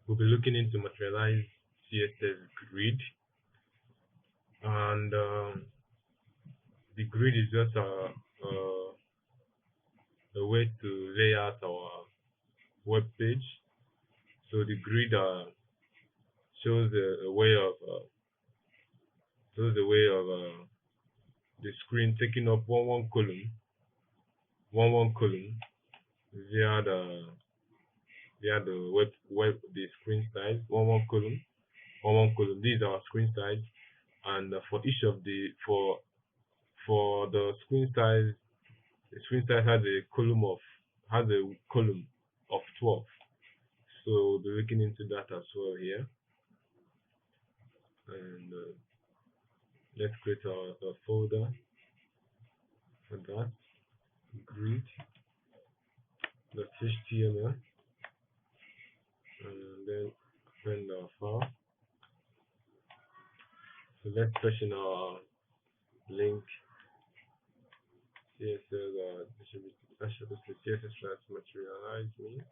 we'll be looking into Materialize CSS Grid, and the grid is just a way to lay out our web page. So the grid shows a way of the screen taking up one column via the the screen size, one column. These are our screen size, and for each of the for the screen size has a column of 12. So we'll be looking into that as well here. And let's create a folder for that, grid.html, and then open our file. So let's search in our link CSS/materialize me,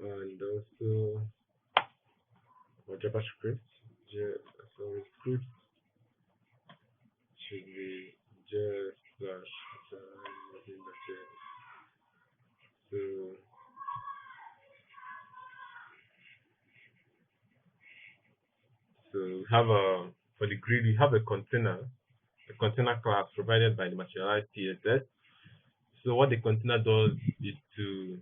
and also our JavaScript. Script should be so we have for the grid we have a container class provided by the Materialize CSS. So what the container does is to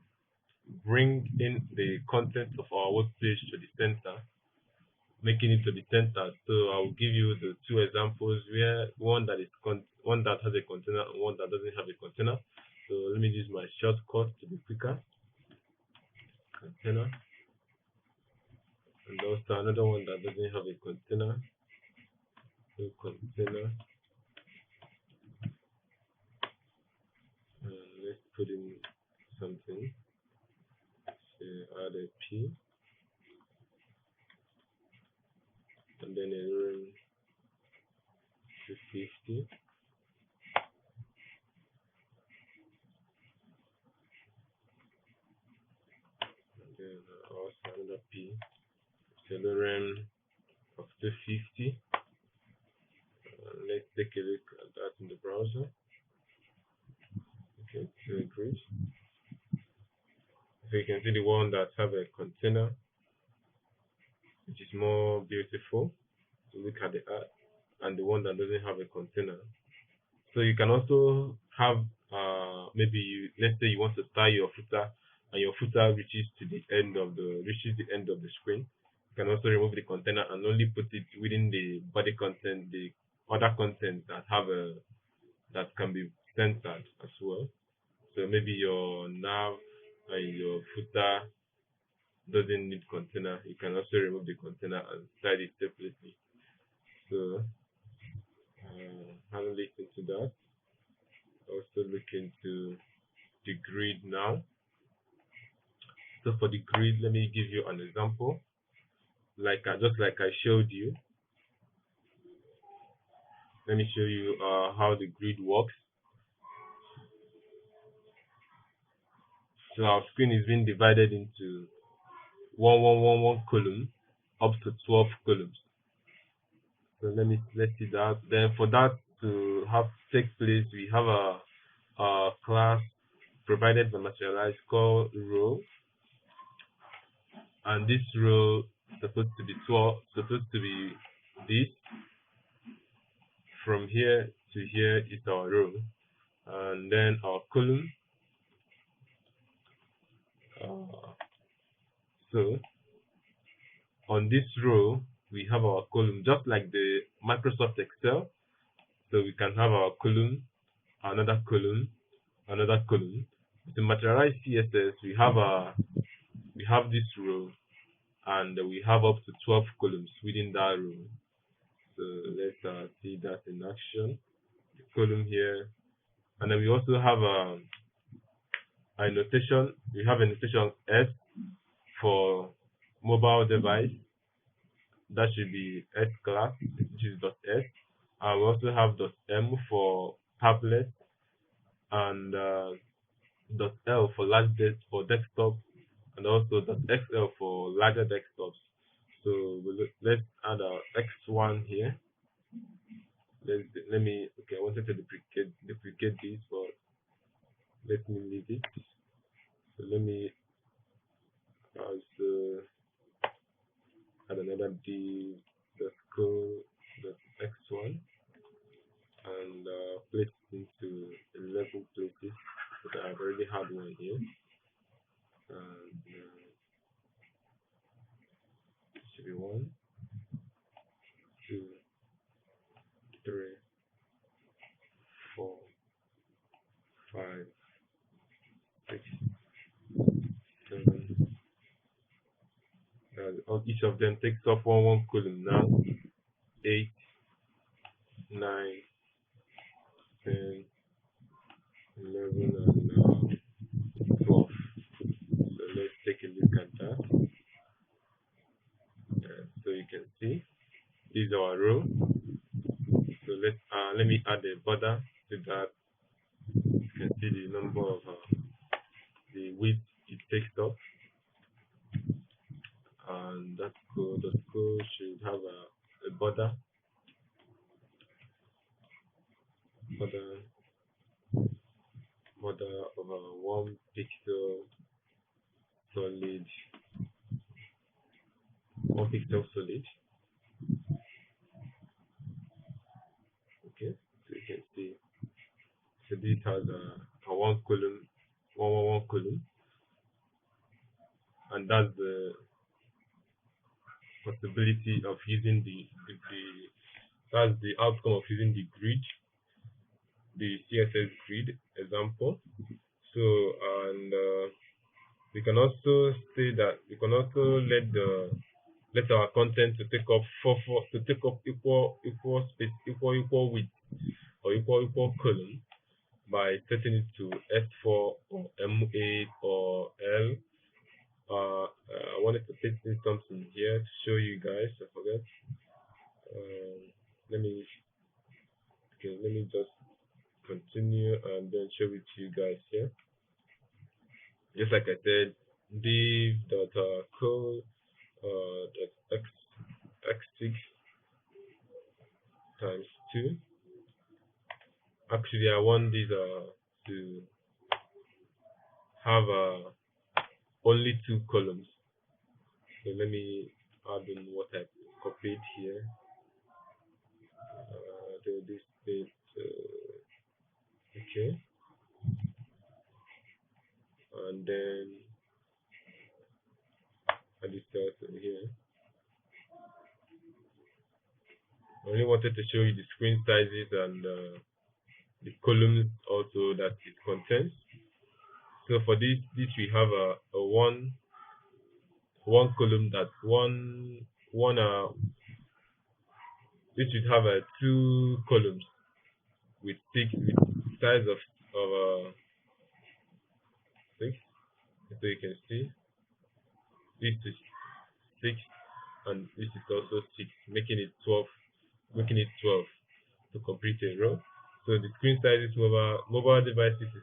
bring in the content of our web page to the center, making it to the center. So I will give you the two examples where one that has a container and one that doesn't have a container. So let me use my shortcut to be quicker. Container, and also another one that doesn't have a container. So container, let's put in something. So add a P, and then a room 250. And then also another P, room of 250. Let's take a look at that in the browser. Okay, so great. So you can see the one that have a container, which is more beautiful to look at the art, and the one that doesn't have a container. So you can also have maybe let's say you want to style your footer, and your footer reaches the end of the screen. You can also remove the container and only put it within the body content, the other content that can be centered as well. So maybe your nav and your footer doesn't need container. You can also remove the container and style it separately. So having looked into that, also look into the grid now. So for the grid, let me give you an example, just like I showed you. Let me show you how the grid works. So our screen is being divided into one column up to 12 columns. So let's see that. Then for that to take place, we have a class provided by Materialize called row, and this row is supposed to be this. From here to here is our row, and then our column. So on this row we have our column, just like the Microsoft Excel. So we can have our column, another column, another column. With the Materialize CSS, we have this row, and we have up to 12 columns within that row. So let's see that in action. The column here, and then we also have a notation. We have a notation S for mobile device. That should be S class, which is .s. And we also have .m for tablet, and .l for desktop, and also .xl for larger desktops. So let's add our x1 here. Let me, okay, I wanted to duplicate this, but let me leave it. So let me also add another div .x1 and place it into 11 places, because I've already had one here. And it should be 1, 2, 3, 4, 5, 6, 7. Each of them takes up one column now. 8, 9, 10, 11, and 12. So let's take a look at that. So you can see this is our row. So let me add a border to that. You can see the number of the width it takes up, and that code should have a border of 1 pixel solid, 1 pixel solid. Okay, so you can see. So this has a 1 column, 1 column, and that's the possibility of using that's the outcome of using the grid, the CSS grid example. So, and we can also say that we can also let our content to take up equal space, equal width, or equal column by setting it to S4 or M8 or L. I wanted to paste in something here to show you guys. I forget. Let me just continue and then show it to you guys here. Just like I said, div.code x6 times 2. Actually, I want this to have only 2 columns. So let me add in what I copied here. Do this bit. Okay, and then add this also here. I only wanted to show you the screen sizes and the columns also that it contains. So for this we have a one column, that this should have 2 columns with size of 6. So you can see this is 6 and this is also 6, making it 12 to complete a row. So the screen sizes mobile devices is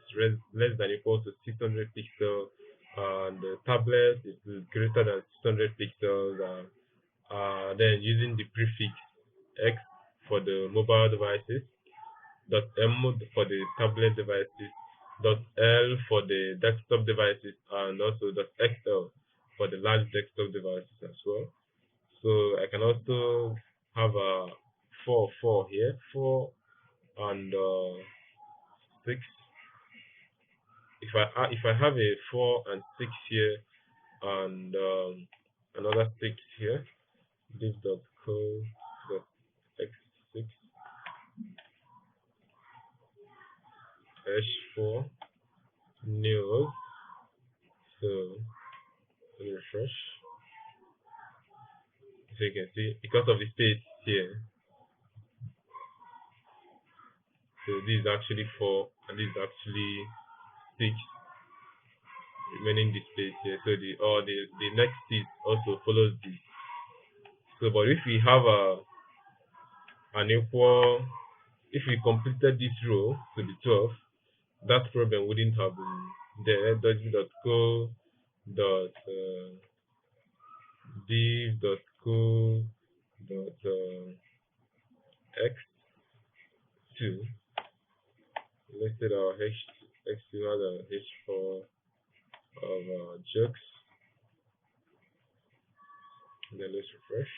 less than equal to 600 pixels, and the tablet is greater than 600 pixels. Then using the prefix X for the mobile devices, .m for the tablet devices, .l for the desktop devices, and also .xl for the large desktop devices as well. So I can also have a 4 here, 4 and 6. If I have a 4 and 6 here, and another 6 here, div.code.x6 -4 new. So let me refresh. So you can see, because of the space here, so this is actually 4 and this is actually 6, remaining the space here. So the next piece also follows this. So but if we have if we completed this row to be 12, that problem wouldn't have been there. Dodgy.co dot div dot co dot x2. Let's set our x2 has a h4 of jokes. And then let's refresh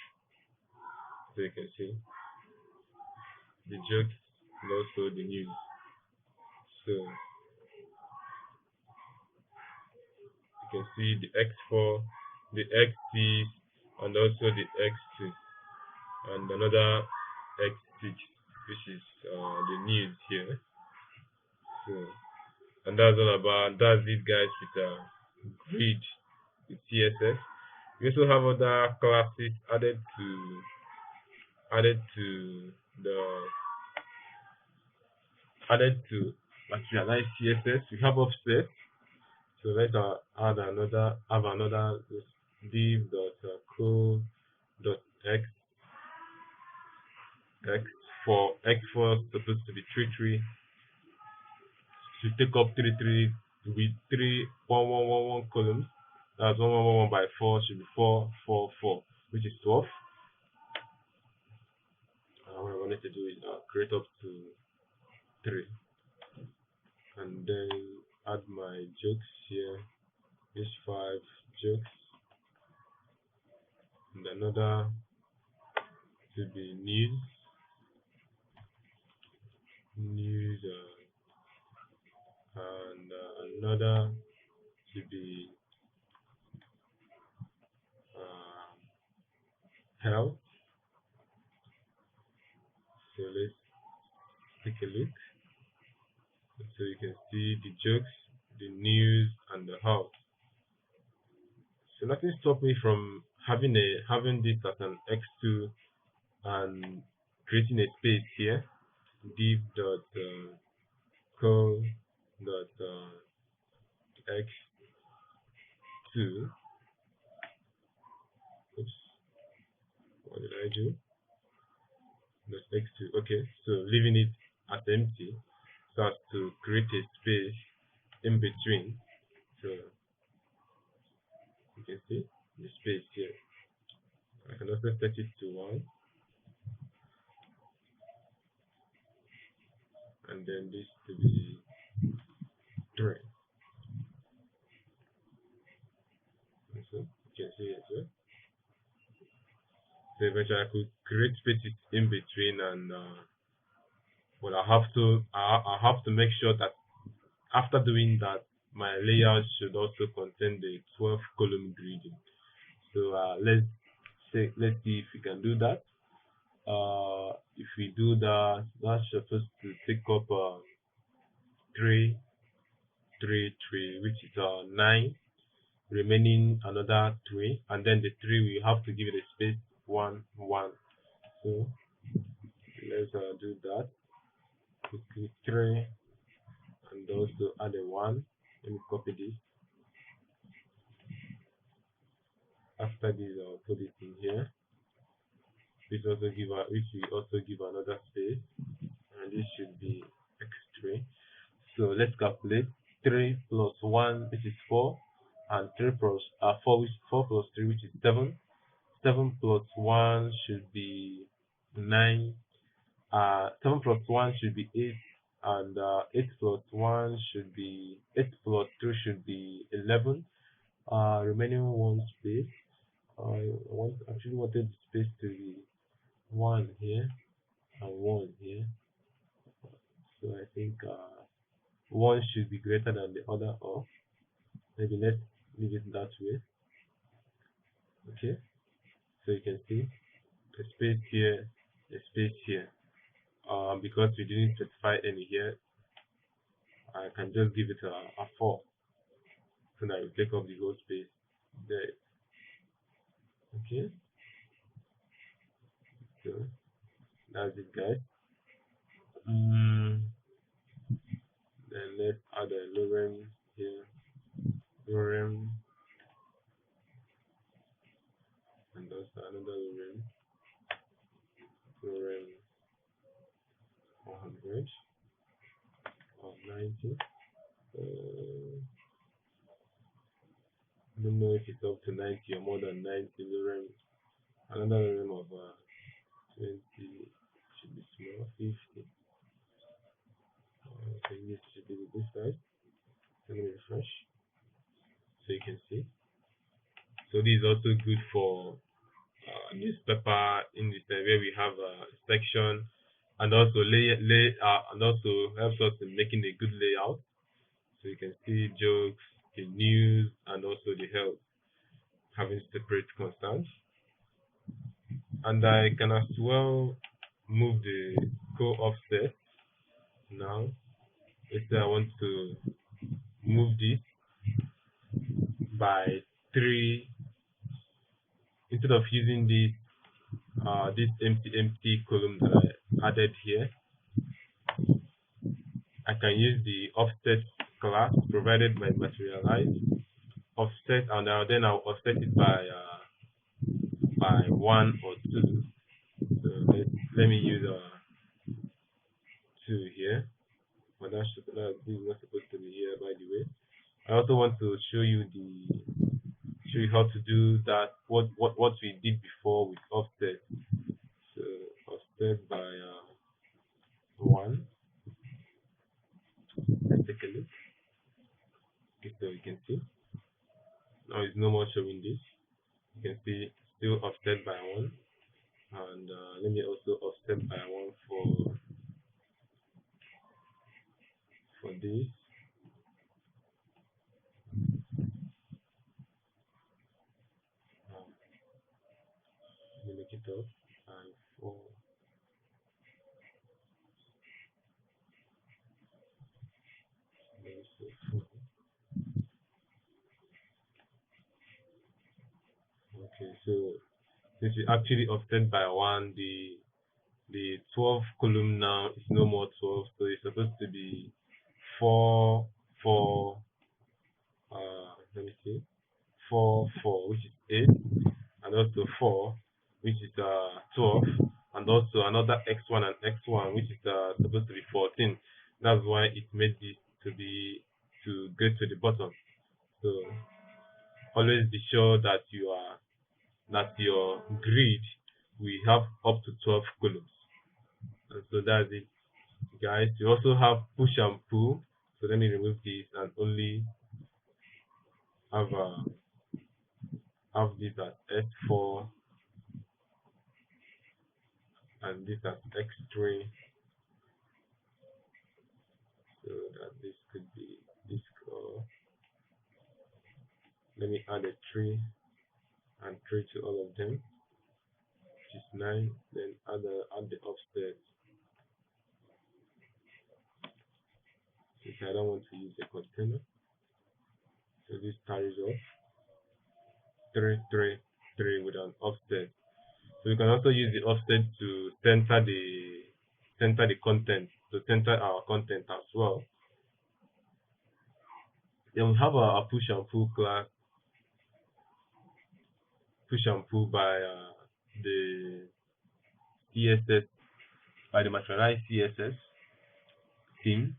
so you can see the jokes and also the news. So you can see the x4, the x6, and also the x2, and another x6, which is the news here. So, and that's all about, that's it guys with grid with CSS. We also have other classes added the added to Materialize CSS. We have offset. So let's have another div dot co dot x for x4 supposed to be 3 3, to take up 3 3 with 3 1 1 1 1 columns. That's 1 1 1 1 by 4 should be 4 4 4, which is 12. What I wanted to do is create up to 3, and then add my jokes here. These 5 jokes, and another to be news, and another to be health. So let's take a look. So you can see the jokes, the news, and the health. So nothing stopped me from having this as an x2 and creating a space here, div dot co dot x2. Oops, what did I do? Dot x2. Okay, so leaving it as empty so as to create a space in between. So you can see the space here. I can also set it to 1, and then this to be 3. And so you can see it here. So eventually I could create spaces in between, and but I have to make sure that after doing that, my layout should also contain the 12 column grading. So let's see if we can do that. If we do that, that's supposed to take up 3 3 3, which is 9, remaining another 3, and then the 3 we have to give it a space 1 1. So let's do that. Click 3 and also add a 1. Let me copy this. After this, I'll put it in here. Which we also give another space, and this should be x3. So let's calculate 3 plus 1, which is 4, and 3 plus 4 plus 3, which is 7. 7 plus 1 should be 9. 7 plus 1 should be 8, and 8 plus 1 should be 8 plus 2 should be 11. Remaining 1 space. I actually wanted the space to be 1 here and 1 here. So I think 1 should be greater than the other, or maybe let's leave it that way. Okay, so you can see a space here, a space here. Because we didn't specify any here, I can just give it a 4, so that it will take up the whole space there. Okay, so that's it guys. Then let's add a lorem here, lorem, and also another lorem 100 or 90. I don't know if it's up to 90 or more than 90 lorem. Another lorem of 20 should be small, 50. Okay, this should be this side. Let me refresh so you can see. So this is also good for newspaper in this where we have a section, and also and also helps us in making a good layout. So you can see jokes, the news, and also the health having separate constants. And I can as well move the co-offset now. Let's say I want to move this by 3 instead of using this empty column that I added here. I can use the offset class provided by Materialize offset, and then I'll offset it by 1 or 2. So let me use 2 here. But this is not supposed to be here, by the way. I also want to show you how to do that. What we did before with offset. So offset by 1. Let's take a look. Okay, so you can see now it's no more showing this. You can see still offset by 1, and let me also offset by 1 for this. Let me make it up and 4. Okay, so this is actually offset by 1. The 12 column now is no more 12, so it's supposed to be 4 4. Let me see, 4 4, which is 8, and also 4, which is 12, and also another x1 and x1, which is supposed to be 14. That's why it made this to get to the bottom. So always be sure that your grid will have up to 12 columns. And so that's it, guys. You also have push and pull. So let me remove this and only have this as S4 and this as X3, so that this could be this color. Let me add a 3 and 3 to all of them, which is 9. Then add the offset, since I don't want to use a container. So this carries off 3 3 3 with an offset. So we can also use the offset to center the content, to center our content as well. Then we have a push and pull class, push and pull by the CSS, by the Materialize CSS theme.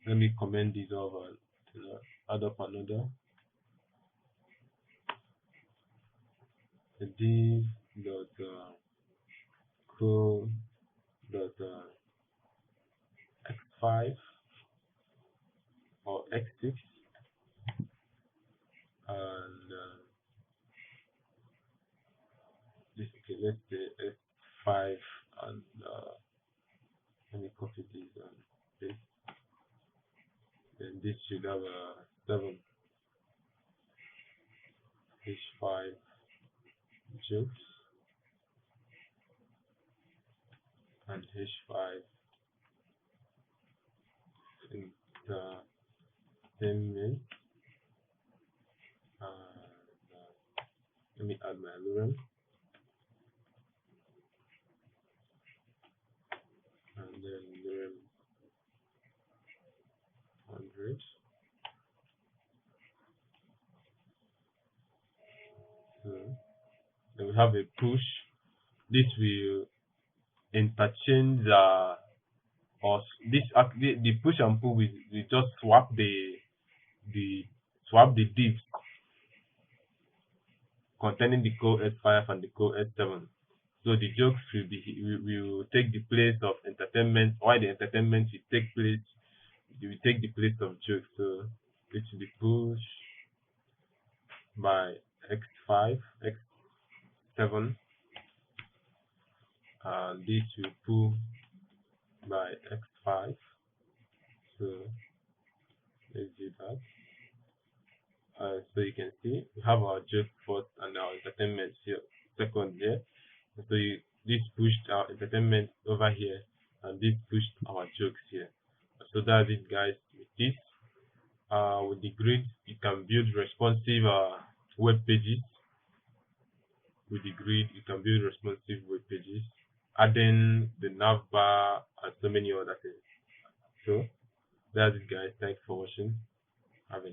Let me comment this over to add up another. This dot co dot x5 or x6, and this, okay, let's say x5, and let me copy this and this. Then this should have a 7 h5 jokes and h5 entertainment. Let me add my lorem, and then lorem 100. So then we have a push. This will interchange or the push and pull, we just swap the divs containing the core S5 and the core S7. So the jokes will take the place of entertainment, while the entertainment will take the place of jokes. So it will be pushed by X5, X7, and this will pull by X5. So let's do that. So you can see we have our joke first and our entertainment here second here. So this pushed our entertainment over here, and this pushed our jokes here. So that's it, guys. With this, with the grid, you can build responsive web pages. With the grid, you can build responsive web pages, adding the nav bar and so many other things. So that's it, guys. Thanks for watching. Have a